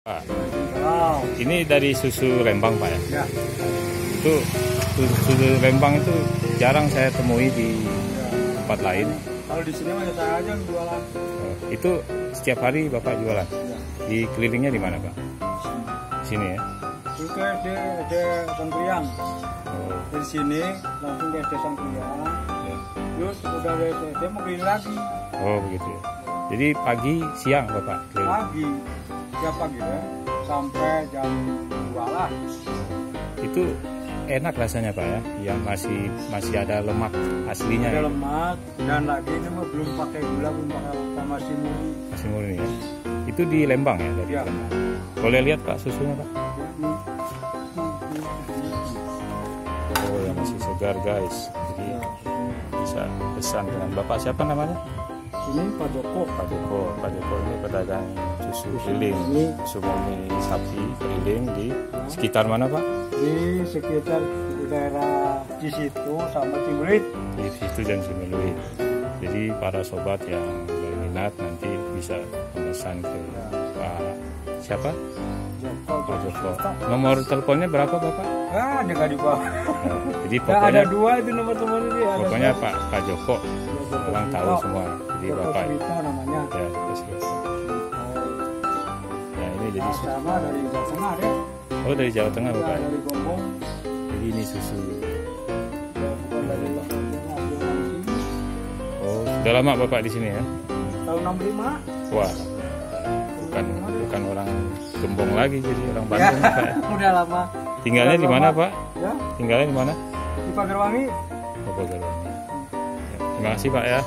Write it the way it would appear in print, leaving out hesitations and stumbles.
Pak, ini dari susu Lembang Pak ya? Ya. Itu susu Lembang itu jarang saya temui di tempat lain. Kalau di sini masih saya aja yang jualan. Itu setiap hari Bapak jualan? Ya. Di kelilingnya di mana Pak? Sini ya? Juga ada Sangkriang. Oh. Dari sini langsung ke SD Sangkriang. Ya. Terus udah dari SD mau keliling lagi. Oh begitu ya. Jadi pagi, siang Bapak keliling? Pagi. Tiap pagi ya. Sampai jam 2 lah. Itu enak rasanya Pak ya, yang masih ada lemak aslinya. Ada ya? lemak dan lagi ini mah belum pakai gula, belum pakai apa, masih murni. Masih murni ya. Itu di Lembang ya dari Ya. Lembang. Boleh lihat Pak susunya Pak? Oh ya masih segar guys. Jadi bisa pesan dengan Bapak siapa namanya? Ini Pak Joko. Pak Joko ini pedagang susu keliling, susu murni sapi keliling di sekitar mana Pak? Di sekitar daerah di situ sama Cibulit. Di situ dan Cibulit. Jadi para sobat yang berminat nanti bisa memesan ke Pak siapa? Pak Joko. Nomor teleponnya berapa Bapak? Ah, ada di bawah. Nah, jadi Nah, pokoknya ada dua itu nomor teman ini. pokoknya Pak Joko orang tahu semua. Jadi Joko Bapak Swito namanya. ya terus. Ya ini jadi susu. Sama dari Jawa Tengah deh. Oh dari Jawa Tengah Bapak. Dari Gombong. Jadi ini susu. Bukan dari Bapaknya, jualan di sini. Oh sudah lama Bapak di sini ya? Tahun 65. Wah bukan orang Gembong lagi jadi orang Bandung Ya, Pak. udah lama. Tinggalnya di mana Pak? Ya, Tinggalnya di mana? di Pagarwangi. Oh, Bogor. Ya, terima kasih Pak ya.